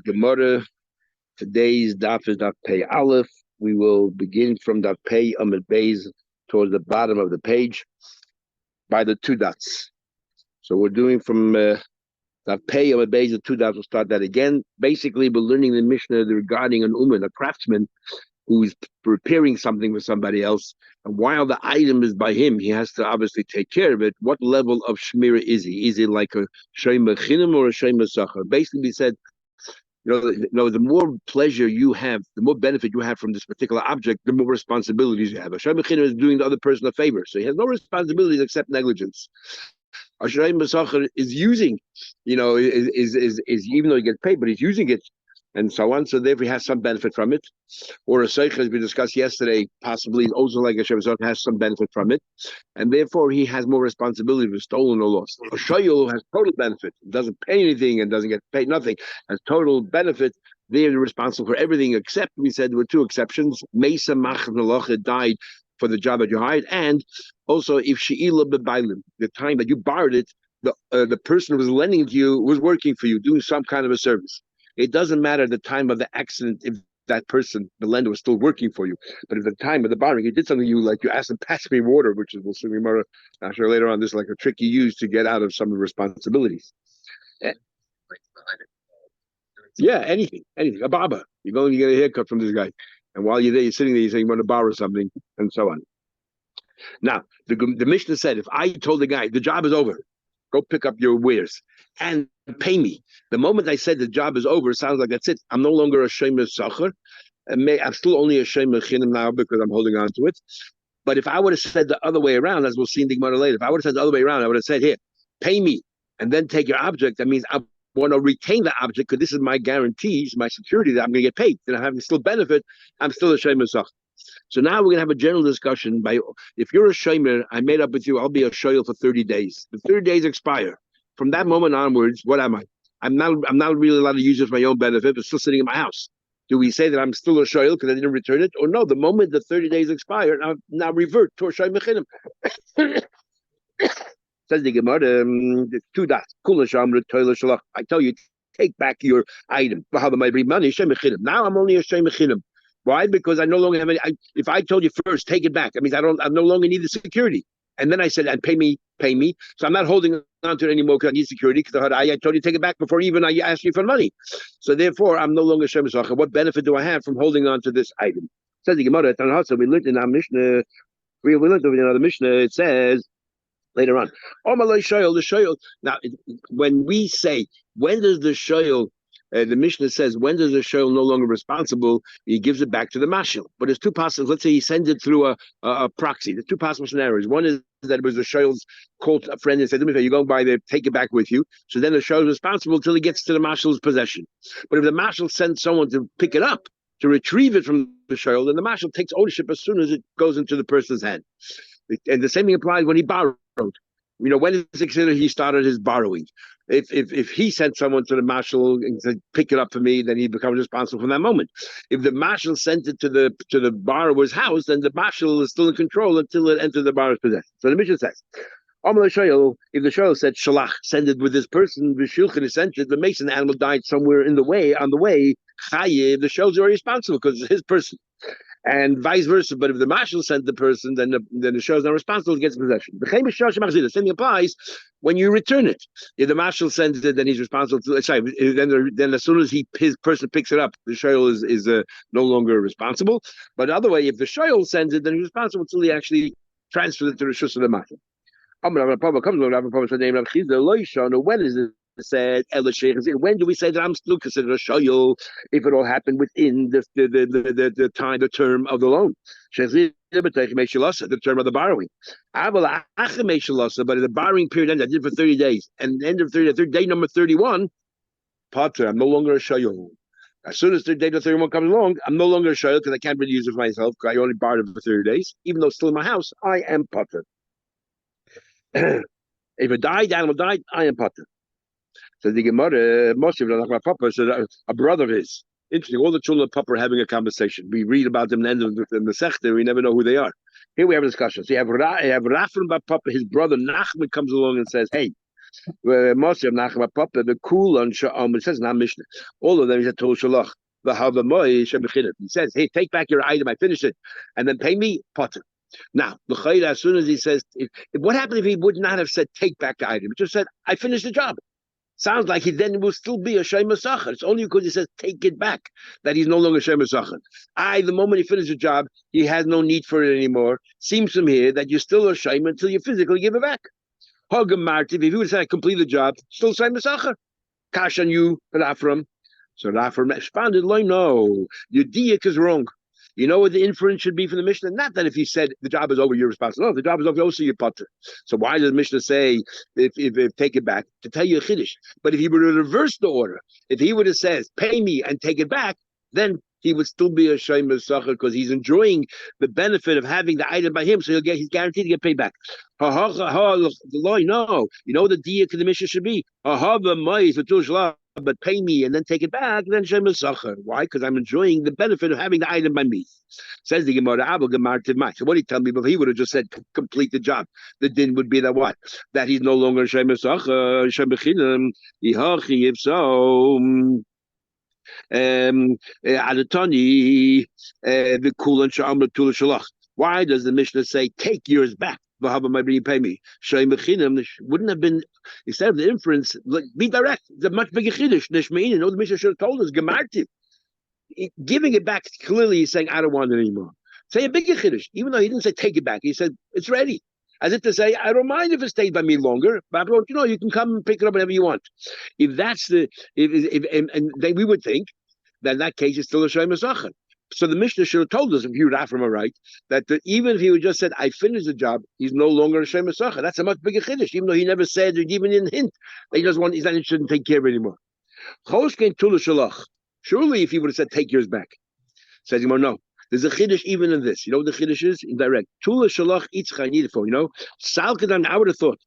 Gemara. Today's daf is daf pei aleph. We will begin from daf pei amid beis towards the bottom of the page by the two dots. So we're doing from daf pei amid beis, the two dots. We'll start that again. Basically, we're learning the Mishnah regarding an uman, a craftsman who's preparing something for somebody else. And while the item is by him, he has to obviously take care of it. What level of shmira is he? Is it like a shema chinim or a shema sachar? Basically, we said, the more pleasure you have, the more benefit you have from this particular object, the more responsibilities you have. A shema chinim is doing the other person a favor, so he has no responsibilities except negligence. A shema sachar is using, is even though he gets paid, but he's using it and so on. So therefore, he has some benefit from it. Or a seich, as we discussed yesterday, possibly also like a shevazot has some benefit from it, and therefore he has more responsibility if it's stolen or lost. A shoyel has total benefit, doesn't pay anything and doesn't get paid nothing, has total benefit. They're responsible for everything except, we said there were two exceptions. Mesa Machan Halacha died for the job that you hired, and also if she'ila bebailim, the time that you borrowed it, the person who was lending it to you was working for you, doing some kind of a service. It doesn't matter the time of the accident if that person, the lender, was still working for you. But at the time of the borrowing, he did something you asked him, pass me water, which is, we'll see more after later on, this is like a trick you use to get out of some of the responsibilities. Yeah, anything. A barber. You go and you get a haircut from this guy. And while you're there, you're sitting there, you say you want to borrow something, and so on. Now, the Mishnah said, if I told the guy, the job is over, go pick up your wares and pay me. The moment I said the job is over, it sounds like that's it. I'm no longer a shema sachar. I'm still only a shema chinim now because I'm holding on to it. But if I would have said the other way around, as we'll see in the Gemara later, if I would have said the other way around, I would have said, here, pay me and then take your object. That means I want to retain the object because this is my guarantees, my security that I'm going to get paid. And I have to still benefit. I'm still a shema sachar. So now we're going to have a general discussion by, if you're a shomer, I made up with you, I'll be a shoyel for 30 days. The 30 days expire. From that moment onwards, what am I? I'm not really allowed to use it for my own benefit, but still sitting in my house. Do we say that I'm still a shoyel because I didn't return it? Or no, the moment the 30 days expire, now revert to a shoyel mechinim. Says the Gemara, two dots. I tell you, take back your item. Now I'm only a shoyel mechinim. Why? Because I no longer have any. If I told you first, take it back. That means I no longer need the security. And then I said, and pay me. So I'm not holding on to it anymore because I need security. Because I told you to take it back before even I asked you for money. So therefore, I'm no longer Shem Sacha. What benefit do I have from holding on to this item? Says the Gemara. So we looked in our Mishnah. We looked in another Mishnah. It says later on, the shoyel. Now, when we say, when does the shoyel? The Mishnah says, when does the shoyel no longer responsible? He gives it back to the mashal. But there's two possible. Let's say he sends it through a proxy. There's two possible scenarios. One is that it was the shoyel's called a friend and said, you go by there, take it back with you. So then the shoyel is responsible until he gets to the mashal's possession. But if the mashal sends someone to pick it up, to retrieve it from the shoyel, then the mashal takes ownership as soon as it goes into the person's hand. And the same thing applies when he borrowed. When is it considered he started his borrowing? If he sent someone to the marshal and said, pick it up for me, then he becomes responsible from that moment. If the marshal sent it to the borrower's house, then the marshal is still in control until it enters the borrower's possession. So the Mishnah says, if the shoyel said, Shalach, send it with this person, Vishulchan is sent it, the mason animal died somewhere on the way, Chayiv, the shoyel's already responsible because it's his person. And vice versa. But if the marshal sent the person, then the show is not responsible, it gets possession. The same thing applies when you return it. If the marshal sends it, then he's responsible. Then as soon as his person picks it up, the show is no longer responsible. But the other way, if the show sends it, then he's responsible until he actually transfers it to the shus of the marshal. When is it said? When do we say that I'm still considered a shoyel if it all happened within the time, the term of the loan? The term of the borrowing. But the borrowing period ended, I did for 30 days, and the end of 30, day number 31, Potter, I'm no longer a shoyel. As soon as the day number 31 comes along, I'm no longer a shoyel because I can't really use it for myself because I only borrowed it for 30 days. Even though it's still in my house, I am Potter. If the animal died, I am Potter. So the Gemara, Papa said a brother of his. Interesting. All the children of Papa are having a conversation. We read about them in the end of the Sechta. We never know who they are. Here we have a discussion. So you have Rafram by Papa. His brother Nachman comes along and says, "Hey, Moshe Nachma Papa, the cool on Sha'am, it says in our Mishnah. All of them is a Tol Shalach. He says, hey, take back your item, I finished it, and then pay me potter. Now, as soon as he says, what happened if he would not have said, take back the item? He just said, I finished the job. Sounds like he then will still be a Shema Sachar. It's only because he says, take it back, that he's no longer Shema Sachar. The moment he finishes the job, he has no need for it anymore. Seems from here that you're still a Shema until you physically give it back. Hagam Martiv, if he would have said, I complete the job, still Shema Sachar. Kash on you, Rafram. So Rafram responded, no, your diak is wrong. You know what the inference should be from the Mishnah? Not that if he said the job is over, you're responsible. No, the job is over, also you're potter. So why does the Mishnah say, if take it back, to tell you a chiddush? But if he would have reversed the order, if he would have said, pay me and take it back, then he would still be a Shema Sachar because he's enjoying the benefit of having the item by him, so he's guaranteed to get paid back. No, you know the diak of the Mishnah should be, but pay me and then take it back, then Shema Sachar. Why? Because I'm enjoying the benefit of having the item by me. Says the Gemara, so what did he tell me? But he would have just said, complete the job. The din would be that what? That he's no longer Shema Sachar, Shema Chinam, if so. Why does the Mishnah say take yours back? Pay me. Wouldn't have been, instead of the inference, be direct. It's a much bigger chiddush. You know, the Mishnah should have told us gemartiv. Giving it back, clearly he's saying I don't want it anymore. Say a bigger chiddush, even though he didn't say take it back. He said it's ready, as if to say I don't mind if it stays by me longer, but you can come and pick it up whenever you want. If that's the and then we would think that in that case it's still a Shema Sachar. So the Mishnah should have told us, if you would have from a right, that even if he would just said, I finished the job, he's no longer a Shema Sachar. That's a much bigger chiddush, even though he never said, or even in hint, that he's not interested in taking care of it anymore. Surely if he would have said, take yours back. Says no. There's a chiddush even in this. You know what the chiddush is? Indirect. Tula shalach itzcha nidifo, you know? Salkadan, I would have thought,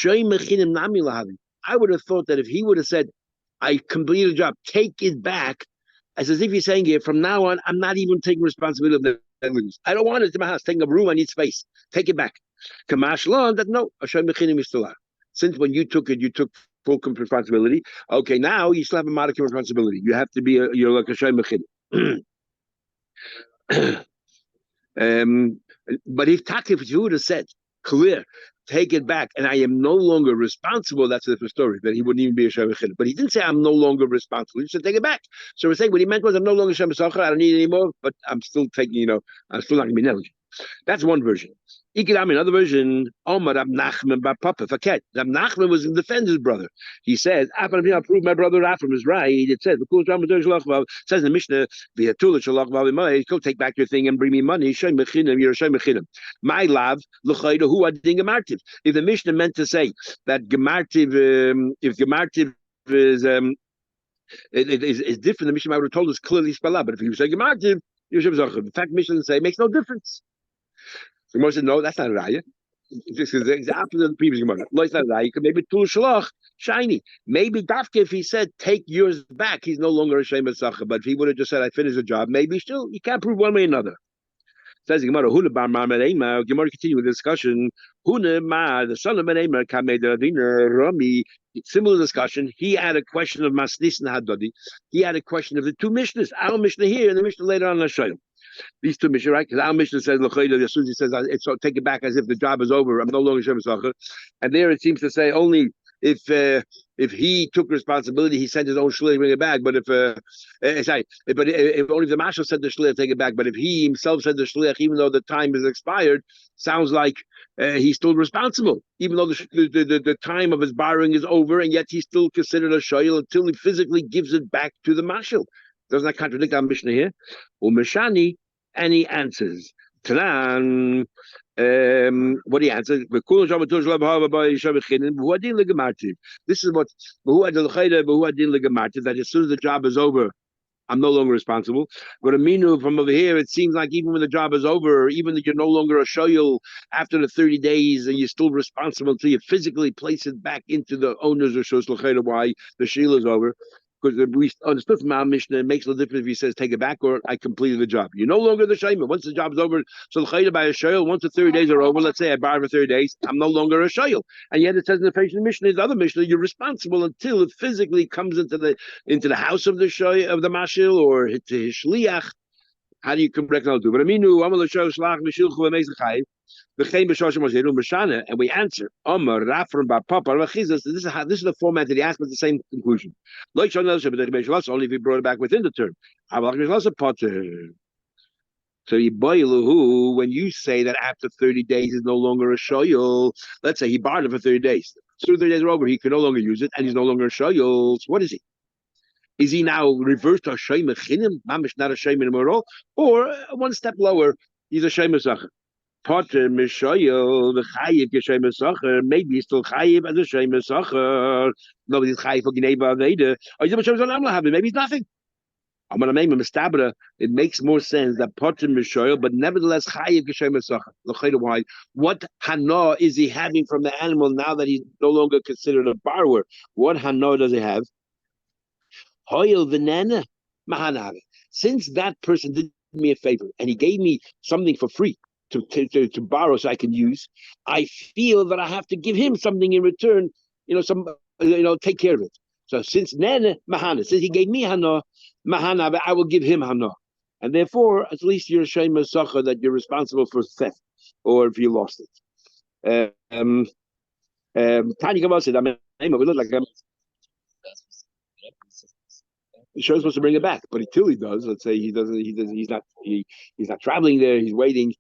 I would have thought that if he would have said, I completed the job, take it back, as if he's saying here, from now on, I'm not even taking responsibility of the negligence. I don't want it to my house. Taking a room, I need space. Take it back. Kamash law, that no, Hashem Mechinim is still out. Since when you took it, you took full responsibility. Okay, now you still have a modicum of responsibility. You have to be, you're like Hashem Mechinim. But if you would have said, clear, take it back, and I am no longer responsible, that's a different story, that he wouldn't even be a Shem Chid. But he didn't say, I'm no longer responsible. He said, take it back. So we're saying what he meant was, I'm no longer Shem Sachar, I don't need it anymore, but I'm still taking, I'm still not going to be negligent. That's one version. Another version, Omar Rab Nachman Bar Papa Faket. Rab Nachman was the defender's brother. He says, I prove my brother Rafram is right. It says, it says in the Mishnah, go take back your thing and bring me money. You're a Shem Mechinim. My love, who are ding gemartiv. If the Mishnah meant to say that gemartiv, if gemartiv is different, the Mishnah would have told us clearly spell. But if you say gemartiv, in fact, Mishnah doesn't say it makes no difference. So Moshe said, no, that's not a raya. This is the opposite of the previous Gemara. No, it's not a raya. Maybe tul shalach, shiny. Maybe Dafke, if he said, take yours back, he's no longer a Shema Sachar. But if he would have just said, I finished the job, maybe still, you can't prove one way or another. Says the Gemara, Gemara continue with the discussion. The son of Ben Rami. Similar discussion. He had a question of Masnis and Hadodi. He had a question of the two Mishnahs. Our Mishnah here and the Mishnah later on Lashayim. These two Mishnah, right? Because our Mishnah says, as soon as he says, it's so take it back as if the job is over. I'm no longer Shem Sachar. And there it seems to say only if he took responsibility, he sent his own shliach to bring it back. But if only if the marshal said the shliach take it back. But if he himself said the shliach, even though the time is expired, sounds like he's still responsible, even though the time of his borrowing is over, and yet he's still considered a shoyl until he physically gives it back to the marshal. Doesn't that contradict our Mishnah here? Umeshani, and he answers. Tanan, what he answers? This is what that as soon as the job is over, I'm no longer responsible. But Aminu, from over here, it seems like even when the job is over, even that you're no longer a shoyl after the 30 days, and you're still responsible until you physically place it back into the owner's reshus l'chayda. Why the shil is over? because we understood from our Mishnah, it makes no difference if he says take it back or I completed the job. You're no longer the Shema. Once the job's over, so the by a shayl, once the 30 days are over, let's say I borrowed for 30 days, I'm no longer a shayl. And yet it says in the face of the Mishnah, the other Mishnah, you're responsible until it physically comes into the house of the shayl, of the mashil, or to his shliach. How do you correct now? But I mean, I'm a shayl shlach mishilchu v'mezachayv. And we answer, this is the format that he asked, but the same conclusion. Only if he brought it back within the term. So when you say that after 30 days is no longer a shoyel, let's say he borrowed it for 30 days. So 30 days are over, he can no longer use it, and he's no longer a shoyel. So what is he? Is he now reversed to a shoy mechinim, mamish not a shoy anymore at all, or one step lower, he's a shoy mesacher? Potter mishoyel the chayiv geshay mesacher. Maybe he's still chayiv as a shoy mesacher. Nobody's chayiv for gneva aveda. Or maybe he's nothing. I'm going to name him a It makes more sense that Potter Mishoyel, but nevertheless Chayiv Geshem Mesacher. Why? What hana is he having from the animal now that he's no longer considered a borrower? What hana does he have? Hoyel Venena Mahanav. Since that person did me a favor and he gave me something for free to borrow so I can use, I feel that I have to give him something in return. Take care of it. So since Nene Mahana, since he gave me hana, Mahana, I will give him hana. And therefore, at least you're a shame Masacha that you're responsible for theft or if you lost it. Tanya Gavas said, we look like the show's supposed to bring it back, but until he does, let's say he's not traveling there, he's waiting.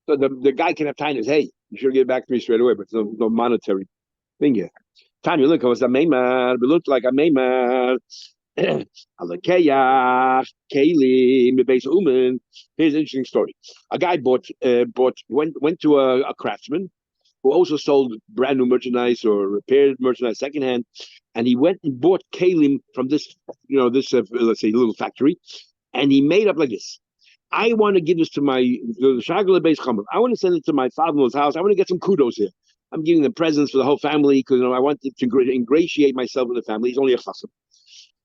So the guy can have time to say, hey, you should get it back to me straight away, but there's no monetary thing here. Tanya, look, I was a meimar. We looked like a meimar. Alakeyach, Kaylee, Mebeis Uman. Here's an interesting story. A guy went to a craftsman who also sold brand new merchandise or repaired merchandise secondhand, and he went and bought kalim from this let's say little factory, and he made up like this. I want to give this to my Shagala base Chamer. I want to send it to my father-in-law's house. I want to get some kudos here. I'm giving them presents for the whole family because I want to ingratiate myself with the family. He's only a chasam.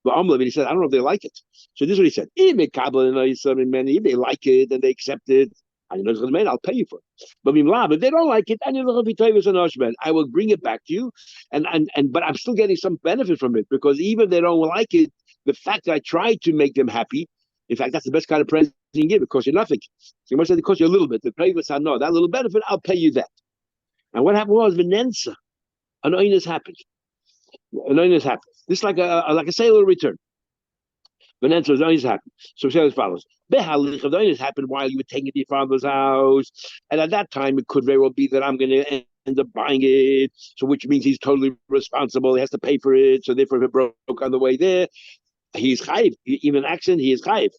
But he said, I don't know if they like it. So this is what he said. If they like it and they accept it, I'll pay you for it. But if they don't like it, I will bring it back to you. But I'm still getting some benefit from it because even if they don't like it, the fact that I tried to make them happy, in fact, that's the best kind of present you can give. It costs you nothing. So you must say it costs you a little bit. The previous no, that little benefit, I'll pay you that. And what happened was Venensa, an oinus happened. An oinus happened. This is like a sale or return. Venensa, an oinus happened. So we say as follows: Behalich of the oinus happened while you were taking it to your father's house, and at that time it could very well be that I'm going to end up buying it. So which means he's totally responsible. He has to pay for it. So therefore, if it broke on the way there, he's chayiv. Even accent, he is chayiv.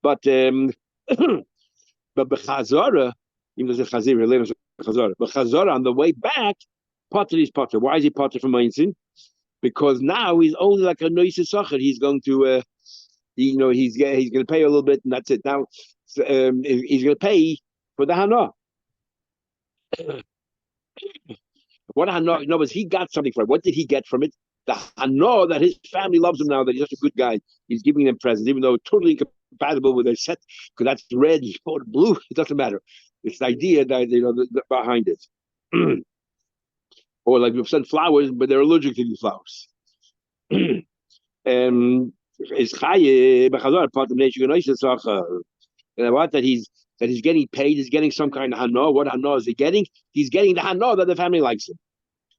But bechazara, even though it's chazir, but Chazara on the way back, Potter is Potter. Why is he Potter from Einstein? Because now he's only like a noisy sacher. He's going to, he's going to pay a little bit, and that's it. Now he's going to pay for the hana. What hana? No, but he got something from it. What did he get from it? The hana that his family loves him now. That he's such a good guy. He's giving them presents, even though totally incompatible with their set. Because that's red, or blue. It doesn't matter. It's the idea that behind it. Or like we've said flowers, but they're allergic to these flowers. And what that he's getting paid, he's getting some kind of hana. What hana is he getting? He's getting the hana that the family likes him.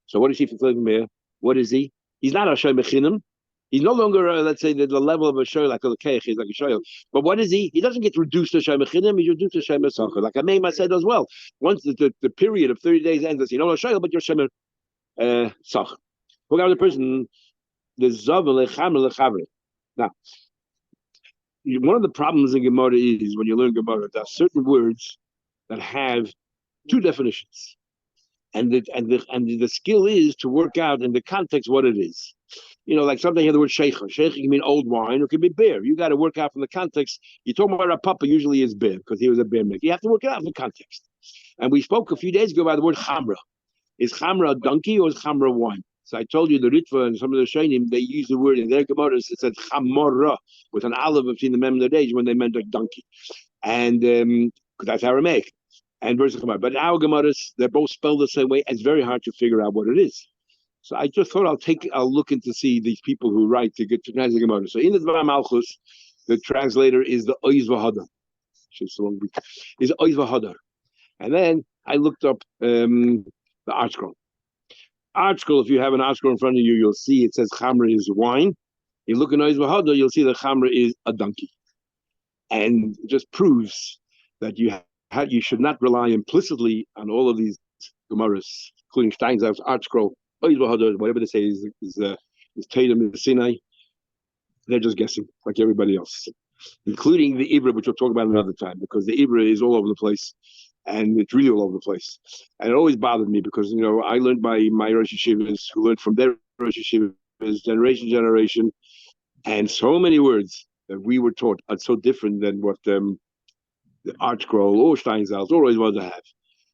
So what is he fulfilling here? What is he? He's not a shoy mechinim. He's no longer, let's say, the level of a shoy like a lekeich. He's like a shoy. But what is he? He doesn't get reduced to shoy mechinim. He's reduced to shoy mesacher. Like a meima said as well. Once the period of 30 days ends, you're not a shoy, but you're shoy mesacher. Look at the person. The zav lechamre lechavre. Now, one of the problems in Gemara is when you learn Gemara, there are certain words that have two definitions, and the skill is to work out in the context what it is. Like something here, the word sheikha. Sheikha can mean old wine, or it can be bear. You got to work out from the context. You talk about a papa, usually is bear because he was a bear maker. You have to work it out from the context. And we spoke a few days ago about the word chamra. Is chamra a donkey or is chamra wine? So I told you the Ritva and some of the Shainim, they use the word in their Gemaras, it said Chamorra, with an olive between the mem and the days when they meant a donkey. And because that's Aramaic. And versus Gemara. But our Gemaras, they're both spelled the same way. It's very hard to figure out what it is. So I just thought I'll look into see these people who write to get to translate the Gemara. So in the Dvar Malchus, the translator is the Oiz V'Hadar. Is Oiz V'Hadar. And then I looked up the Art Scroll. Art Scroll, if you have an Art Scroll in front of you, you'll see it says Chamra is wine. You look at Oiz V'Hadar, you'll see that Chamra is a donkey. And it just proves that you should not rely implicitly on all of these Gemaras, including Steinsaltz's Art Scroll, whatever they say is Tatum is Sinai. They're just guessing, like everybody else, including the Ibra, which we'll talk about another time, because the Ibra is all over the place, and it's really all over the place. And it always bothered me because I learned by my Rosh Yeshivas, who learned from their Rosh Yeshivas, generation to generation, and so many words that we were taught are so different than what the Art Scroll or Steinsaltz always was to have.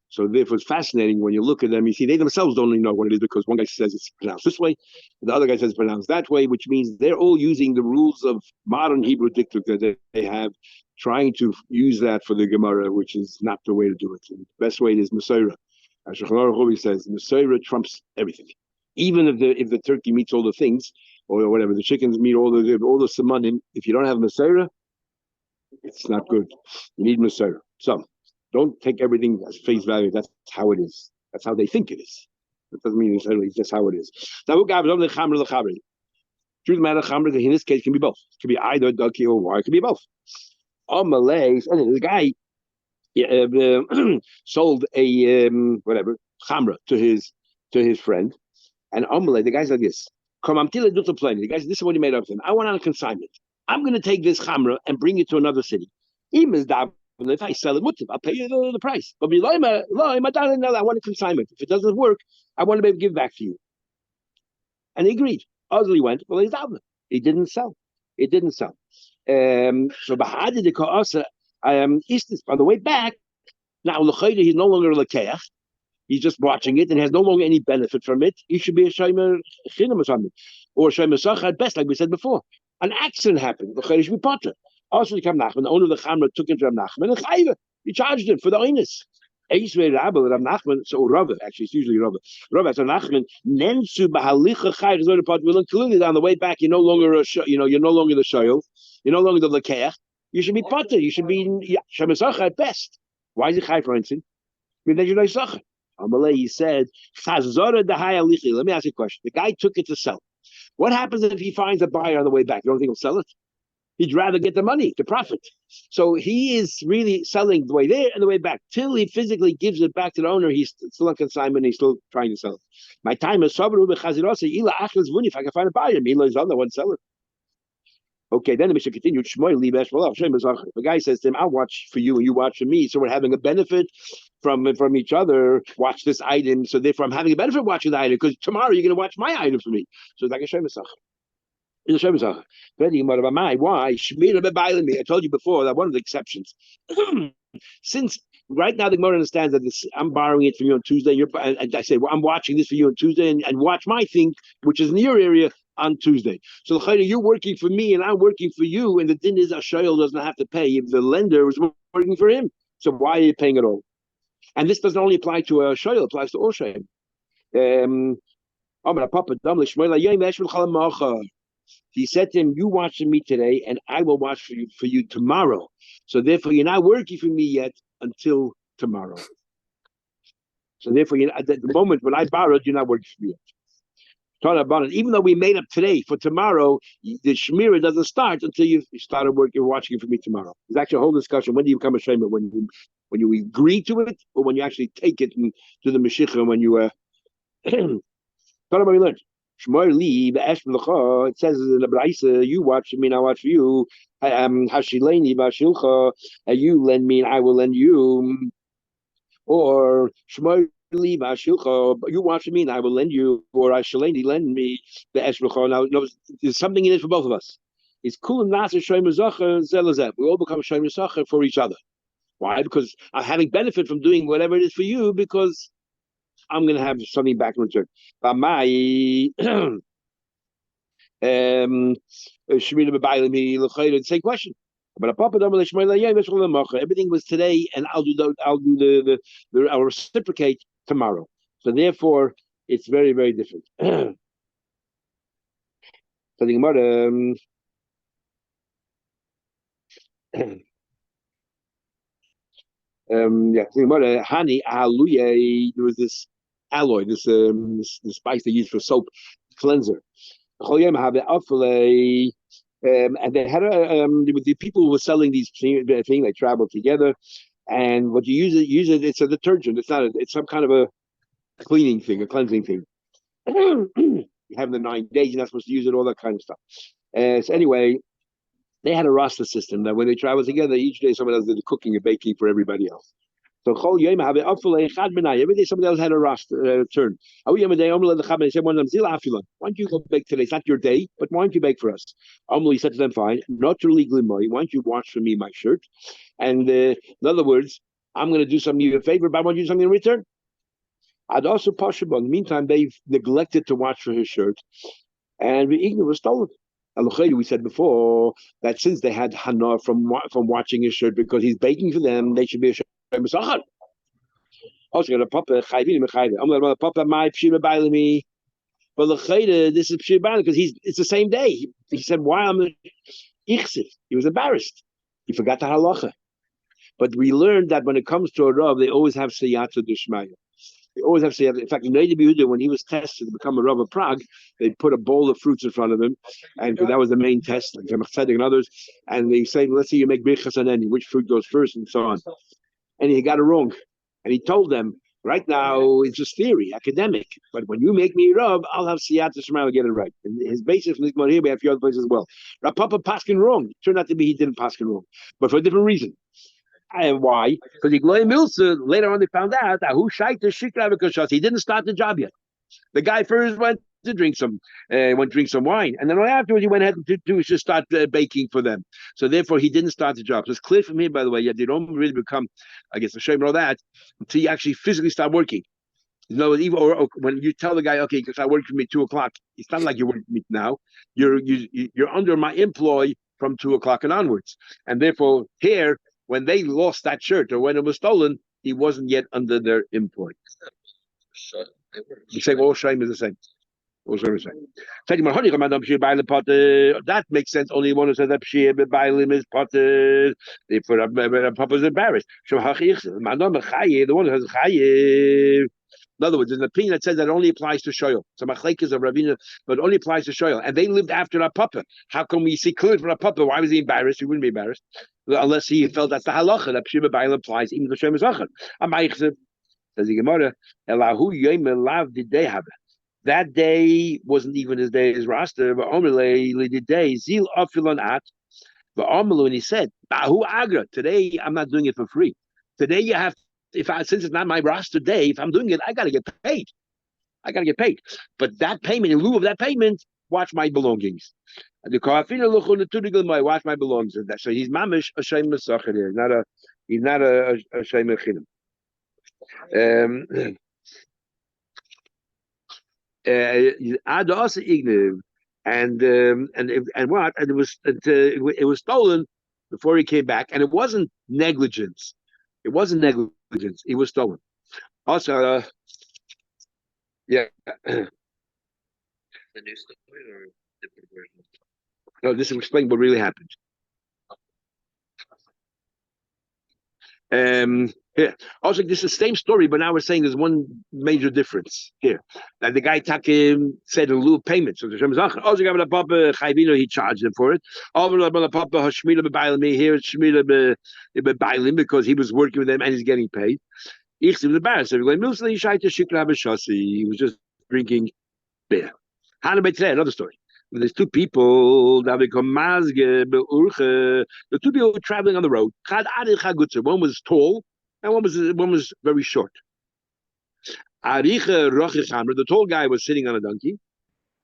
So therefore, it's fascinating when you look at them. You see, they themselves don't even know what it is because one guy says it's pronounced this way, the other guy says it's pronounced that way, which means they're all using the rules of modern Hebrew dictic that they have, trying to use that for the Gemara, which is not the way to do it. And the best way is Mesorah. As Shulchan Aruch says, Mesorah trumps everything. Even if the turkey meets all the things, or whatever, the chickens meet all the samanim, if you don't have Mesorah, it's not good. You need Mesorah. So don't take everything as face value. That's how it is. That's how they think it is. That doesn't mean necessarily it's just how it is. Now, truth of the matter, chamra in this case can be both. It can be either donkey or wine. It can be both. On Malays, and the guy sold a whatever chamra to his friend, and on Malay, the guy's like this. Come, I'm telling you to play. The guy said, "This is what he made up of him. I want on a consignment. I'm going to take this chamra and bring it to another city. And if I sell it, I'll pay you the price. But I want a consignment. If it doesn't work, I want to be able to give it back to you." And he agreed. Ozzy went, well, he's out. He didn't sell. It didn't sell. So Bahadi the Ka'asa, Istis, on the way back, now he's no longer a Lekeach. He's just watching it and has no longer any benefit from it. He should be a Shaimer Chinam or something. Or Shaimer Sach at best, like we said before. An accident happened. The Chayr should be potter. Also, the Nachman, the owner of the Chamra, took him to Rav Nachman and Chayva. He charged him for the oinus. Rav Nachman, so Rava, actually, it's usually Rava. Rava, so Nachman, Nensu Bahalicha Chayv is the pot. Will include on the way back. You're no longer you're no longer the Shoyel. You're no longer the Lekeach. You should be potter. You should be Shemasacha at best. Why is it Chayv, for instance? Because you're not Sacha. Amalei, he said, Chazora Dahai Alichi. Let me ask you a question. The guy took it to sell. What happens if he finds a buyer on the way back? You don't think he'll sell it? He'd rather get the money to profit. So he is really selling the way there and the way back. Till he physically gives it back to the owner, he's still on consignment, he's still trying to sell it. My time is if I can find a buyer, Mila is on the one seller. Okay, then the Mishnah continued. The guy says to him, I'll watch for you and you watch for me. So we're having a benefit from each other. Watch this item. So therefore I'm having a benefit watching the item because tomorrow you're going to watch my item for me. So it's like a Shemisach. Why? I told you before that one of the exceptions. Since right now the Gemara understands that I'm borrowing it from you on Tuesday, and I say, well, I'm watching this for you on Tuesday, and watch my thing, which is in your area, on Tuesday. So you're working for me and I'm working for you, and the din is a shayl doesn't have to pay if the lender was working for him. So why are you paying it all? And this doesn't only apply to a shayl, it applies to all shayl. He said to him, you watch for me today, and I will watch for you tomorrow. So therefore, you're not working for me yet until tomorrow. So therefore, at the moment when I borrowed, you're not working for me yet. Even though we made up today for tomorrow, the Shemira doesn't start until you started working, watching for me tomorrow. There's actually a whole discussion. When do you become a Shemer? When you agree to it, or when you actually take it to the Mashiach, when you we learned. It says in the Braisa, you watch me, I watch for you. You lend me, and I will lend you. Or you watch me, and I will lend you. Or Hashaleni lend me the Eshbelcha. Now, there's something in it for both of us. It's cool and nasser shoyim zacher zelazeh. We all become shoyim zacher for each other. Why? Because I'm having benefit from doing whatever it is for you, because I'm going to have something back in return. But my the same question. But a papa everything was today, and I'll do I'll reciprocate tomorrow. So therefore, it's very very different. So the Gemara. Honey, hallelujah. There was this alloy, this spice they use for soap cleanser. And they had the people who were selling these things. They traveled together, and what you use it. It's a detergent. It's not. It's some kind of a cleaning thing, a cleansing thing. You have the 9 days. You're not supposed to use it. All that kind of stuff. So anyway, they had a roster system that when they traveled together, each day someone else did the cooking and baking for everybody else. So every day somebody else had a roster turn. Why don't you go bake today? It's not your day, but why don't you bake for us? He said to them, fine. Not really why don't you wash for me my shirt? And in other words, I'm going to do something you a favor, but I want you to do something in return. I'd also possible. In the meantime, they've neglected to watch for his shirt, and the ignor was stolen. We said before that since they had hana from watching his shirt because he's baking for them, they should be a mesachar. Also, the papa chayvin mechayvin. I'm the papa my pshira bailimi. But the chayda, this is pshira bailimi because it's the same day. He said, "Why I'm ichsiv?" He was embarrassed. He forgot the halacha. But we learned that when it comes to a rav, they always have siyata d'shmaya. They always have to say, in fact, Noda B'Yehuda, when he was tested to become a Rav of Prague, they put a bowl of fruits in front of him, and that was the main test, like Tzedek and others, and they say, let's see you make Birchas on any, which fruit goes first, and so on. And he got it wrong. And he told them, right now, it's just theory, academic, but when you make me Rav, I'll have Siyata Shema, I'll get it right. And his basis from this here, we have a few other places as well. Rav Papa Paskin wrong. It turned out to be he didn't Paskin wrong, but for a different reason. And why? Because later on they found out that he didn't start the job yet. The guy first went to drink some wine, and then afterwards he went ahead to just start baking for them. So therefore he didn't start the job. So it's clear from here, by the way, they don't really become, I guess, ashamed of all that until you actually physically start working. You know, even or when you tell the guy, okay, because I work for me 2:00, it's not like you're working for me now. You're under my employ from 2:00 and onwards, and therefore here. When they lost that shirt or when it was stolen, he wasn't yet under their employ. You say all shame is the same. All shame is the same. That makes sense. Only one who says that Pshir B'Bailim is potter. Therefore, Papa's embarrassed. The one who has Chayiv. In other words, there's an opinion that says that it only applies to Shoyal. So Machlekes of Ravina, but it only applies to Shoyal. And they lived after Rav Papa. How come we see clearly from Rav Papa? Why was he embarrassed? He wouldn't be embarrassed. Unless he felt that's the halacha, that Pshir B'Bailim applies even to Shem Zachar. Says the Gemara, Elahu Yom Elav did they have it? That day wasn't even his day as roster, but Omerle the day, Zil Afilon At, but Omerle, and he said, Bahu Agra, today I'm not doing it for free. Today you have since it's not my roster day, if I'm doing it, I got to get paid. But that payment, in lieu of that payment, watch my belongings. The watch my belongings. So he's mamish a shame mesacher here. He's not a shame mechinim. And what? And it was stolen before he came back, and it wasn't negligence. It wasn't negligence. It was stolen. Also, yeah. The new story or different version? No, this is explaining what really happened. Here. Also, this is the same story, but now we're saying there's one major difference here. That the guy said a little payment. So the Shem Zach, also got the Papa Chayvino, he charged him for it. All the Papa Hashmila B'Bailim, here it's Shmila B'Bailim because he was working with them and he's getting paid. He was embarrassed. He was just drinking beer. Another story. There's two people that become mazge beurche. The two people were traveling on the road. One was tall and one was very short. The tall guy was sitting on a donkey,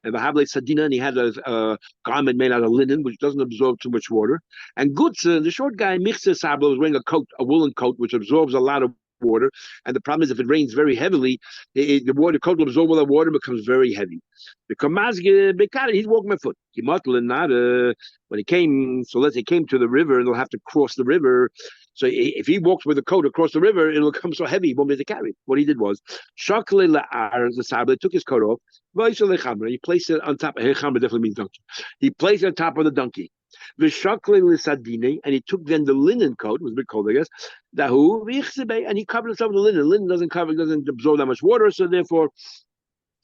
and Sadina, and he had a garment made out of linen, which doesn't absorb too much water. And Gutze, the short guy, Michse Sablo, was wearing a woolen coat, which absorbs a lot of water. And the problem is, if it rains very heavily, the water, coat will absorb all that water, and becomes very heavy. The Kamazge Bekara, he's walking barefoot. When he came, so let's say he came to the river, and they'll have to cross the river. So if he walks with a coat across the river, it'll become so heavy, he won't be able to carry it. What he did was, Shakle La'ar, the Sabbath, took his coat off, he placed it on top of Hechamra, definitely means donkey. He placed it on top of the donkey. And he took then the linen coat, it was a bit cold, I guess. And he covered himself with the linen. Linen doesn't absorb that much water, so therefore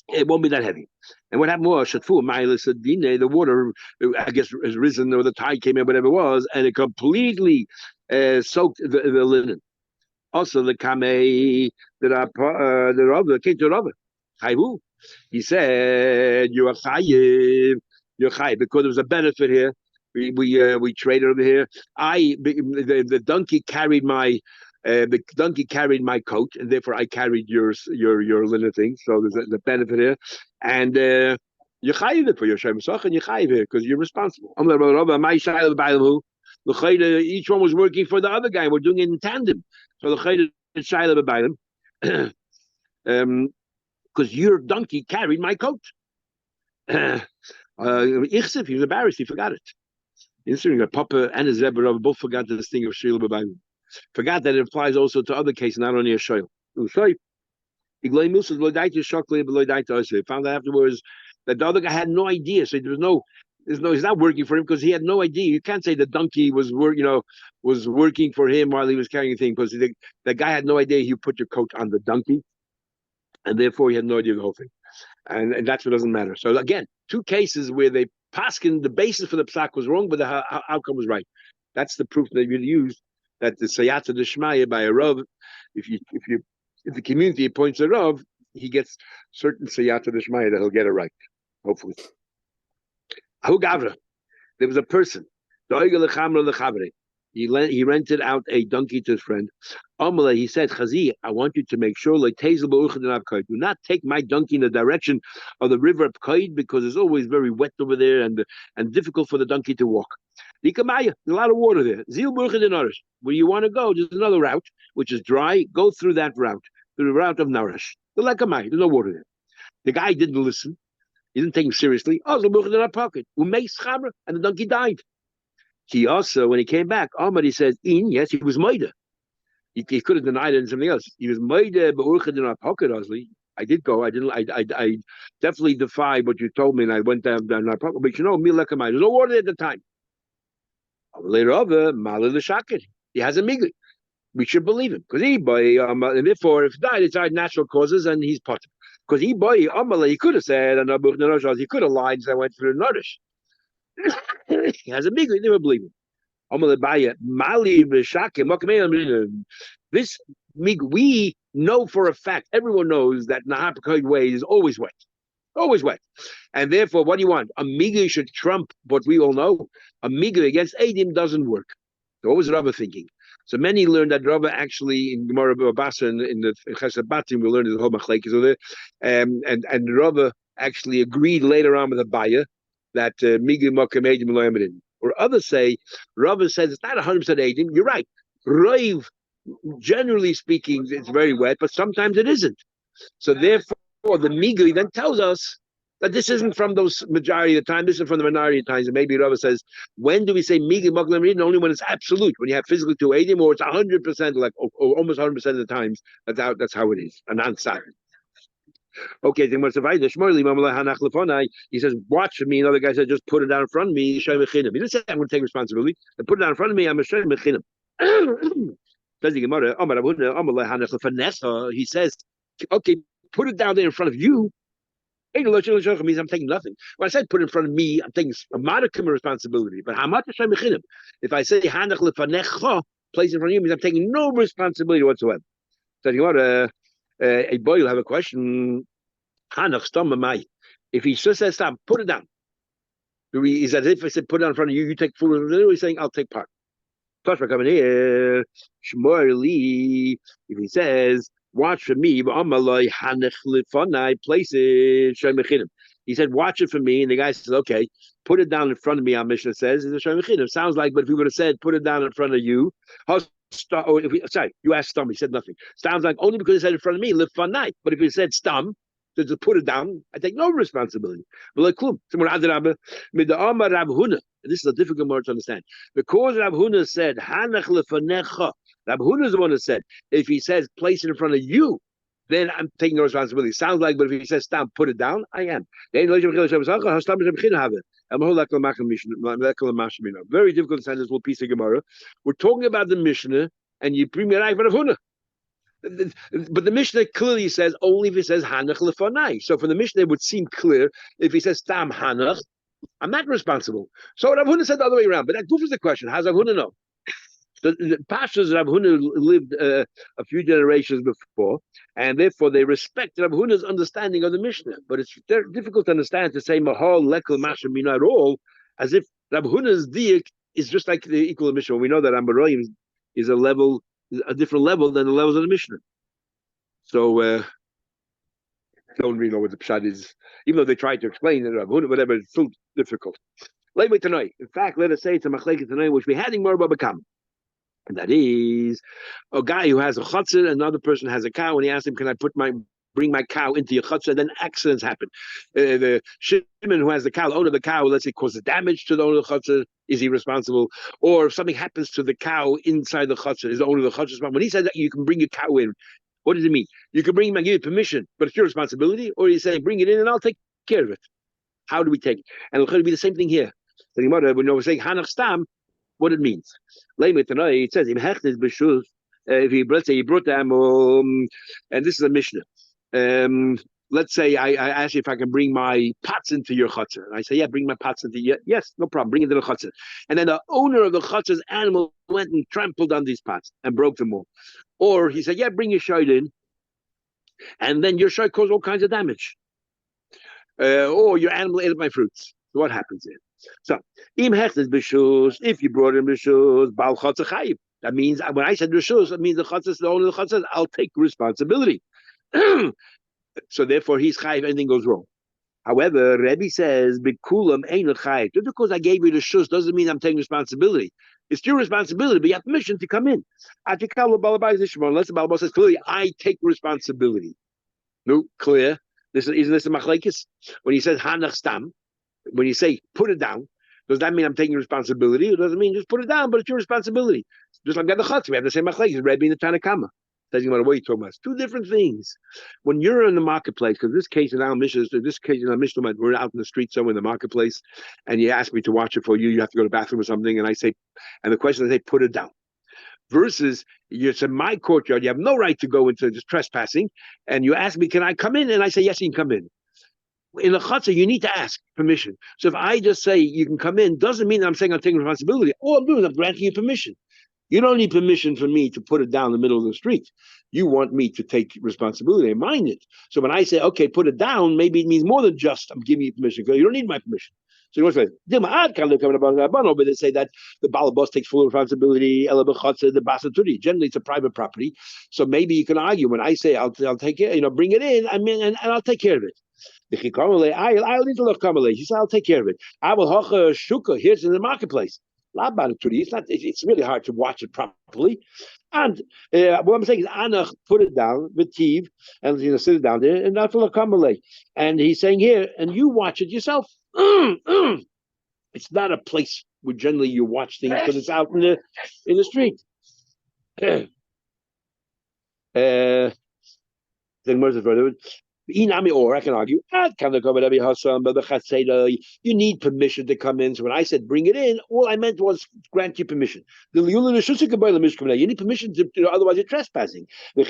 it won't be that heavy. And what happened was, the water, I guess, has risen, or the tide came in, whatever it was, and it completely soaked the linen. Also, the Kamei, the Rava, came to Rava. He said, "You are chayiv, you're chayiv," because there was a benefit here. We traded over here. The donkey carried my coat, and therefore I carried your linen thing. So there's the benefit here, and you're chayiv for your shem and you're chayiv here because you're responsible. Each one was working for the other guy. We're doing it in tandem. So the chayda shayla b'bayim. Because your donkey carried my coat. Ichsif, he was embarrassed, he forgot it. Interesting, Papa and his Rebbe both forgot this thing of Shayla B'bayim. Forgot that it applies also to other cases, not only a Shayla. He found out afterwards that the other guy had no idea, so he's not working for him because he had no idea. You can't say the donkey was working for him while he was carrying the thing, because the guy had no idea you put your coat on the donkey, and therefore he had no idea the whole thing. And that's what doesn't matter. So again, two cases where they paskin, the basis for the psak was wrong, but the outcome was right. That's the proof that you use that the sayata d'shmaya by a rav, if the community appoints a rav, he gets certain sayata d'shmaya that he'll get it right, hopefully. Ahu gavra, there was a person. He rented out a donkey to his friend. He said, Chazi, I want you to make sure do not take my donkey in the direction of the river of Kaid, because it's always very wet over there and difficult for the donkey to walk. There's a lot of water there. Where you want to go, there's another route, which is dry. Go through that route, through the route of Narash. There's no water there. The guy didn't listen. He didn't take him seriously. And the donkey died. He also, when he came back, Ahmad, he says, yes, he was Maida. He could have denied it and something else. He was Maida, but I did go. I definitely defied what you told me, and I went down our pocket. But there's no water there at the time. Later over, he has a migli. We should believe him, because and therefore, if he died, it's our natural causes, and he's part. Because he could have said, and he could have lied, and I went through the notice. He has a big, they never believe him. This we know for a fact, everyone knows that Nahapakod way is always wet. Always wet. And therefore, what do you want? A miga should trump what we all know. A miga against Adim doesn't work. So what was Rava thinking? So many learned that Rava actually in Gemara Babasa in the Chesed Batim, we learned the whole machlekes over there. And Rava actually agreed later on with Abaya that Migi Makam Edim Loyamidin. Or others say, Rava says it's not 100% Edim. You're right. Raiv, generally speaking, it's very wet, but sometimes it isn't. So therefore, the Migi then tells us that this isn't from those majority of the time, this is from the minority of times. And maybe Rava says, when do we say Migi Makam Edim? Only when it's absolute, when you have physically two Edim, or it's 100%, like or almost 100% of the times. That's how it is. And non-silent. Okay, he says, watch for me. Another guy said, just put it down in front of me. He didn't say, I'm going to take responsibility. And put it down in front of me. I'm a Shem Mechinim. He says, okay, put it down there in front of you. Means I'm taking nothing. When I said put it in front of me, I'm taking a modicum of responsibility. But how much Shem Mechinim? If I say, place in front of you, means I'm taking no responsibility whatsoever. So a boy will have a question. If he just says stop, put it down. Is that if I said put it down in front of you, you take food? He's saying I'll take part. Plus we're coming here. Shmorli, if he says watch for me, place it. He said watch it for me, and the guy says okay, put it down in front of me. Our Mishnah says it's a Shem Mechinim. Sounds like, but if we would have said put it down in front of you, or if sorry, you asked Stam, he said nothing. Stam's like, only because he said in front of me, live fun night. But if he said Stam, to put it down, I take no responsibility. But like Klum, this is a difficult word to understand. Because Rab Huna said, Hanach lefanecha, Rab Huna is the one that said, if he says place it in front of you, then I'm taking no responsibility. Sounds like, but if he says Stam, put it down, I am. Very difficult to understand this little piece of Gemara. We're talking about the Mishnah, and you bring me a Rav Huna. But the Mishnah clearly says only if he says Hanach lefanai. So for the Mishnah, it would seem clear if he says Stam Hanach, I'm not responsible. So Rav Huna said the other way around. But that goofs the question. How's Rav Huna know? The Pashas Rav Huna lived a few generations before, and therefore they respect Rav Huna's understanding of the Mishnah. But it's difficult to understand to say Mahal Lekel Masha Mina at all, as if Rav Huna's diak is just like the equal of Mishnah. We know that Amoraim is a different level than the levels of the Mishnah. So don't really know what the pshat is, even though they tried to explain it, whatever, it's still difficult. Later tonight, in fact, let us say it's a machlekes tonight, which we had in Mar Babakam. And that is a guy who has a chutzah, another person has a cow, and he asks him, can I bring my cow into your chutzah? And then accidents happen. The shimon who has the cow, the owner of the cow, let's say causes damage to the owner of the chutzah, is he responsible? Or if something happens to the cow inside the chutzah, is the owner of the chutzah responsible? When he says that you can bring your cow in, what does it mean? You can bring him and give you permission, but it's your responsibility? Or you say, bring it in and I'll take care of it. How do we take it? And it'll be the same thing here. So when we're saying Hanach Stam, what it means. It says, if he, let's say he brought them, and this is a Mishnah. Let's say I ask you if I can bring my pots into your chutzah. And I say, yeah, bring my pots into your, yes, no problem, bring it to the chutzah. And then the owner of the chutzah's animal went and trampled on these pots and broke them all. Or he said, yeah, bring your shite in. And then your shite caused all kinds of damage. Or your animal ate my fruits. So what happens here? So, if you brought in b'shus, bal chutzah chayiv. That means, when I said b'shus, that means the chutzah, the owner of the chutzah, I'll take responsibility. So therefore, he's chayiv, anything goes wrong. However, Rebbe says, bikulam ain't chayiv. Just because I gave you the shus doesn't mean I'm taking responsibility. It's your responsibility, but you have permission to come in. Unless the Balabas says clearly, I take responsibility. No, clear. Isn't this a machlekes? When he says hanach stam, when you say put it down, does that mean I'm taking responsibility? Or does it mean just put it down, but it's your responsibility? Just like the chutz, we have the same machlekes. Rebbe in the Tanakama. Doesn't matter what you're talking about. It's two different things. When you're in the marketplace, because this case in our Mishnah, we're out in the street somewhere in the marketplace, and you ask me to watch it for you. You have to go to the bathroom or something, and I say, and the question is, they put it down. Versus, it's in my courtyard. You have no right to go into just trespassing, and you ask me, can I come in? And I say, yes, you can come in. In a chutzah, you need to ask permission. So if I just say you can come in, doesn't mean that I'm saying I'm taking responsibility. All I'm doing is I'm granting you permission. You don't need permission from me to put it down in the middle of the street. You want me to take responsibility and mind it. So when I say, okay, put it down, maybe it means more than just I'm giving you permission, because you don't need my permission. So you want to say, but they say that the balabas takes full responsibility, the basaturi. Generally, it's a private property. So maybe you can argue when I say I'll take it, bring it in, and I'll take care of it. I'll need to look. She said, I'll take care of it. I will hocha shuka. Here's in the marketplace. It's really hard to watch it properly. And what I'm saying is, Anach put it down, Vitiv, and sit it down there, and not to look. And he's saying here, and you watch it yourself. It's not a place where generally you watch things because it's out in the street. Or I can argue, you need permission to come in. So when I said bring it in, all I meant was grant you permission. You need permission to otherwise you're trespassing. I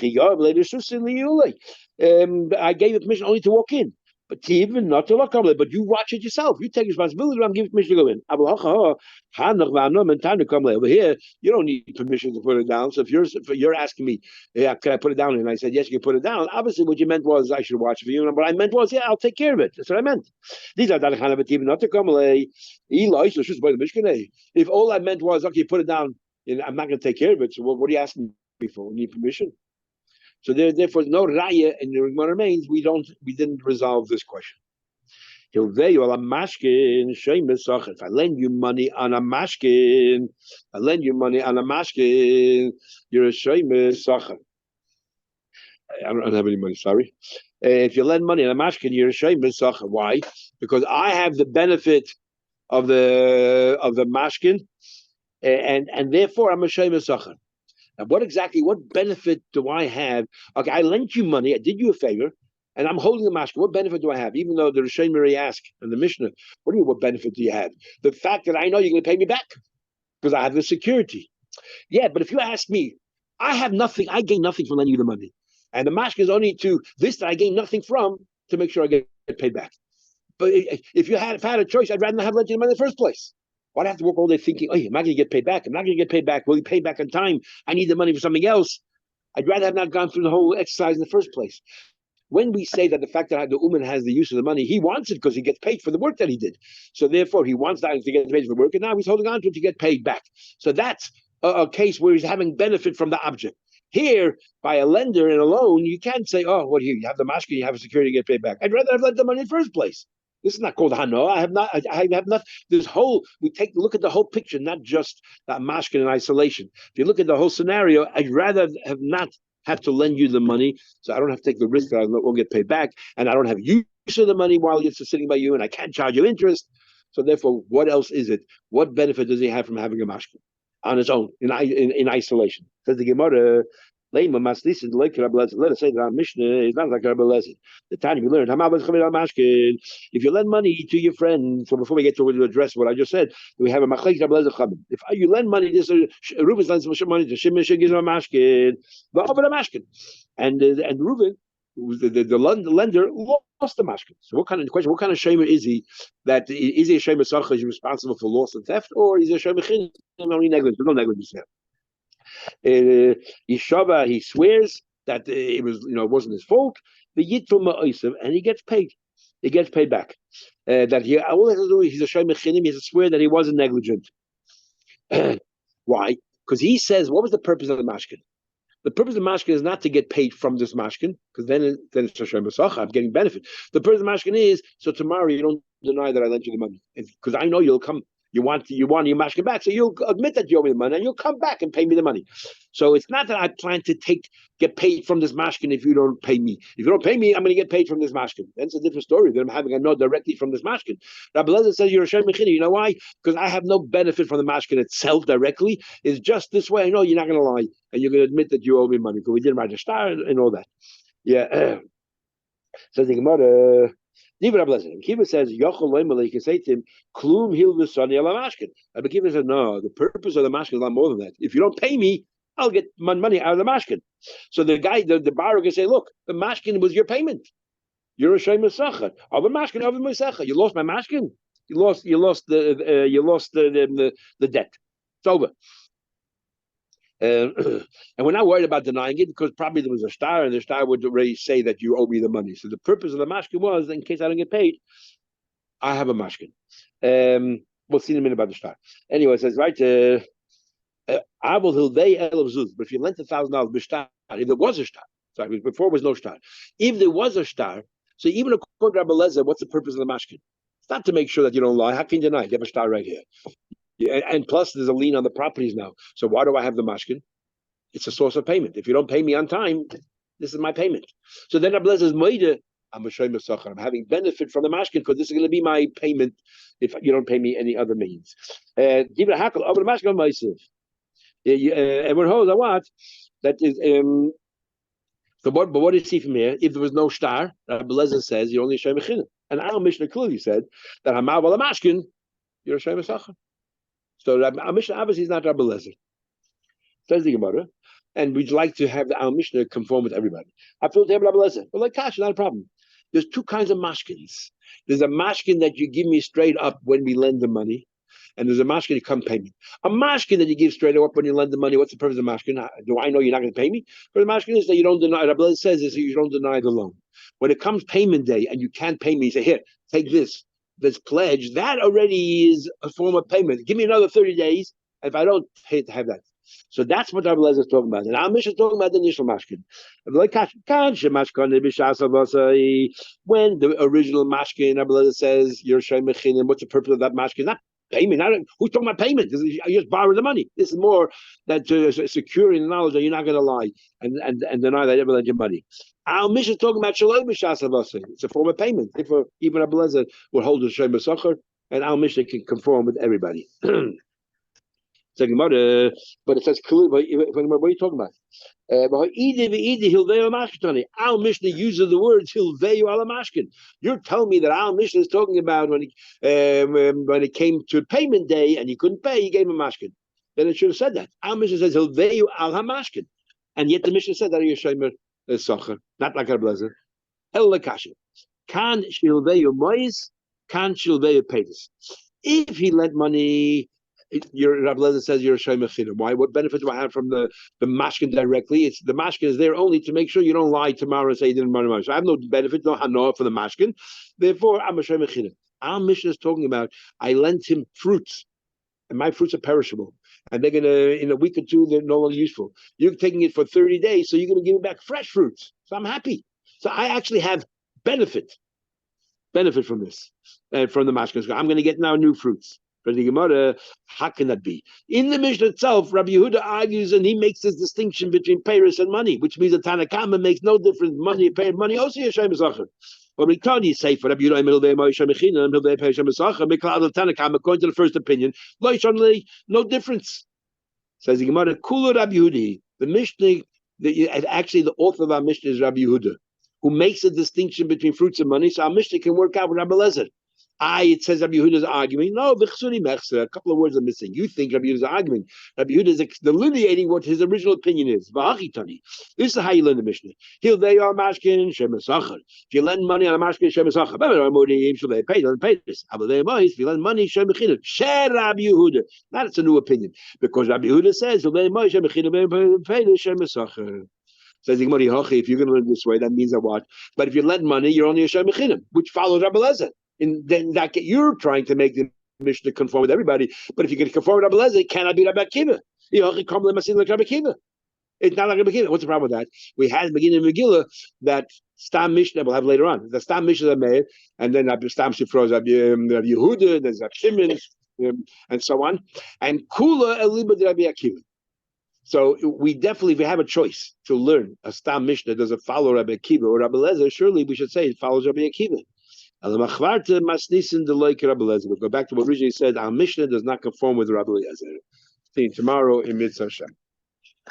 gave you permission only to walk in. But even not to look, but you watch it yourself. You take responsibility. I'm giving permission to go in. Over here, you don't need permission to put it down. So if you're asking me, yeah, can I put it down? And I said, yes, you can put it down. Obviously, what you meant was I should watch it for you. And what I meant was, yeah, I'll take care of it. That's what I meant. These are not to come. If all I meant was, okay, put it down, I'm not going to take care of it. So what are you asking me for? We need permission. So therefore, no raya, and the Gemara remains. We didn't resolve this question. If I lend you money on a mashkin, you're a shayme sacher. I don't have any money, sorry. If you lend money on a mashkin, you're a shayme sacher. Why? Because I have the benefit of the mashkin, and therefore I'm a shayme sacher. Now, what benefit do I have? Okay, I lent you money, I did you a favor, and I'm holding the mashkin. What benefit do I have? Even though the Rishonim already asked in the Mishnah, what benefit do you have? The fact that I know you're going to pay me back because I have the security. Yeah, but if you ask me, I have nothing. I gain nothing from lending you the money, and the mashkin is only to this that I gain nothing from to make sure I get paid back. But if I had a choice, I'd rather not have lent you the money in the first place. Why'd I have to work all day thinking, oh, am I going to get paid back? I'm not going to get paid back. Will he pay back on time? I need the money for something else. I'd rather have not gone through the whole exercise in the first place. When we say that the fact that the Uman has the use of the money, he wants it because he gets paid for the work that he did. So therefore, he wants that to get paid for the work, and now he's holding on to it to get paid back. So that's a case where he's having benefit from the object. Here, by a lender and a loan, you can't say, oh, what here? You have the mashkin, you have a security to get paid back. I'd rather have lent the money in the first place. This is not called hano. I have not. This whole. We take a look at the whole picture, not just that mashkin in isolation. If you look at the whole scenario, I'd rather have to lend you the money, so I don't have to take the risk that I won't get paid back, and I don't have use of the money while it's sitting by you, and I can't charge you interest. So therefore, what else is it? What benefit does he have from having a mashkin on his own in isolation? Says the Gemara. Let us say that our Mishnah is not like Rabbi Lezer. The time we learned, if you lend money to your friend, so before we get to address what I just said, we have a machlek Rabbi Lezer Chabim. If you lend money, Reuben lends money to Shimon, gives him a mashkin, but over the mashkin, and Reuben, the lender, lost the mashkin. So what kind of shamer is he? That is he a shamer sacha? Is he responsible for loss and theft, or is he a shamer chin? Only negligence? No negligence there. Yishava, he swears that it wasn't his fault. The Yitrum Ma'osav, and he gets paid. He gets paid back. That he all he has to do is he's a shoy mechinim. He has to swear that he wasn't negligent. Why? Because he says, what was the purpose of the mashkin? The purpose of the mashkin is not to get paid from this mashkin, because then it's a shoy mesacha. I'm getting benefit. The purpose of the mashkin is so tomorrow you don't deny that I lent you the money, because I know you'll come. You want your mashkin back, so you'll admit that you owe me the money, and you'll come back and pay me the money. So it's not that I plan to get paid from this mashkin if you don't pay me. If you don't pay me, I'm going to get paid from this mashkin. That's a different story than I'm having a no directly from this mashkin. Rabbi Lezer says you're a shem mechini. You know why? Because I have no benefit from the mashkin itself directly. It's just this way. I know you're not going to lie, and you're going to admit that you owe me money because we didn't write a star and all that. Yeah. Says the Gemara. Kiva says, you can say to him, Klum hil v'sani ala mashkin. Rabbi Kiva says, no, the purpose of the mashkin is a lot more than that. If you don't pay me, I'll get my money out of the mashkin. So the guy, the borrower can say, look, the mashkin was your payment. You're a shay mesachar. Over mashkin, over mesachar. You lost my mashkin. You lost the debt. It's over. And we're not worried about denying it because probably there was a star, and the star would already say that you owe me the money. So the purpose of the mashkin was, in case I don't get paid, I have a mashkin. We'll see in a minute about the star. Anyway, it says right. But if you lent $1,000 b'shtar, if there was a star, sorry, before there was no star. If there was a star, so even according to Rabbi Lezer, what's the purpose of the mashkin? It's not to make sure that you don't lie. How can you deny? You have a star right here. Yeah, and plus, there's a lien on the properties now. So why do I have the mashkin? It's a source of payment. If you don't pay me on time, this is my payment. So then Rabbi Lezer's moide, I'm a shoy mesachar. I'm having benefit from the mashkin because this is going to be my payment if you don't pay me any other means. And we're told what that is. So what do you see from here? If there was no star, Rabbi Lezer says you're only a shoy mechinim. And our Mishnah clearly said that hamav ala mashkin, you're a shoy mesachar. So our Mishnah obviously is not Rabbi Lezer. Says the Gemara, and we'd like to have our Mishnah conform with everybody. I feel to have Rabbi Lezer, but like Kasha, not a problem. There's two kinds of mashkins. There's a mashkin that you give me straight up when we lend the money, and there's a mashkin you come pay me. A mashkin that you give straight up when you lend the money. What's the purpose of the mashkin? Do I know you're not going to pay me? But the mashkin is that you don't deny. Rabbi Lezer says is that you don't deny the loan. When it comes payment day and you can't pay me, you say, here, take this. This pledge, that already is a form of payment. Give me another 30 days. If I don't have that. So that's what Rabbi Lezer is talking about. And our Mishnah is talking about the initial mashkin. When the original mashkin, Rabbi Lezer says, you're showing mechinim, what's the purpose of that mashkin? Not payment. Who's talking about payment? You just borrow the money. This is more that securing the knowledge that you're not going to lie and deny that you ever lent your money. Our Mishnah is talking about shalom b'shas. It's a form of payment. Therefore, even Rabbi Lezer will hold the shem b'sachar, and our Mishnah can conform with everybody. But it says, what are you talking about? Our Mishnah uses the words hilveyu ala mashkin. You're telling me that our Mishnah is talking about when it came to payment day and he couldn't pay, he gave him a mashkin. Then it should have said that. Our Mishnah says hilveyu ala mashkin, and yet the Mishnah said that Yeshemer Socher, not like our blazer. El lekashin kan shilveyu mois, kan shilveyu peitis. If he lent money. Your Rabbi Lezer says you're a shaymechinim. Why? What benefit do I have from the mashkin directly? It's the mashkin is there only to make sure you don't lie tomorrow and say you didn't money. So I have no benefit, no hanoah for the mashkin. Therefore, I'm a shaymechinim. Our mission is talking about I lent him fruits, and my fruits are perishable, and they're gonna in a week or two they're no longer useful. You're taking it for 30 days, so you're gonna give me back fresh fruits. So I'm happy. So I actually have benefit from this, from the mashkin. I'm going to get now new fruits. For the Gemara, how can that be? In the Mishnah itself, Rabbi Yehuda argues and he makes this distinction between peiros and money, which means that Tanakama makes no difference. Money, also Yeshem Zacher. But we can't say for Rabbi Yehuda, Tanakama, according to the first opinion, no difference. Says the Gemara, Kula Rabbi Yehudi. The Mishnah, actually the author of our Mishnah is Rabbi Yehuda, who makes a distinction between fruits and money. So our Mishnah can work out with Rabbi Lezer. It says Rabbi Yehuda is arguing. No, a couple of words are missing. You think Rabbi Yehuda is arguing. Rabbi Yehuda is delineating what his original opinion is. This is how you learn the Mishnah. If you lend money on a mashkin, if you lend money, share Rabbi Yehuda. That's a new opinion. Because Rabbi Yehuda says, says if you're going to learn this way, that means that what? But if you lend money, you're only a shaymechinim, which follows Rabbi Lezer. And then that you're trying to make the Mishnah conform with everybody. But if you can conform with Rabbi Lezer, it cannot be Rabbi Akiva. It's not like Rabbi Akiva. What's the problem with that? We had in the beginning of Megillah that Stam Mishnah we'll have later on. The Stam Mishnah are made, and then Stam Shifros, Rabbi Yehuda, there's Rabbi Shimon, and so on. And Kula Eliba Rabbi Akiva. So we definitely, if we have a choice to learn a Stam Mishnah, does it follow Rabbi Akiva or Rabbi Lezer? Surely we should say it follows Rabbi Akiva. We'll go back to what originally said. Our Mishnah does not conform with Rabbi Lezer. See you tomorrow in Mitzvah Hashem.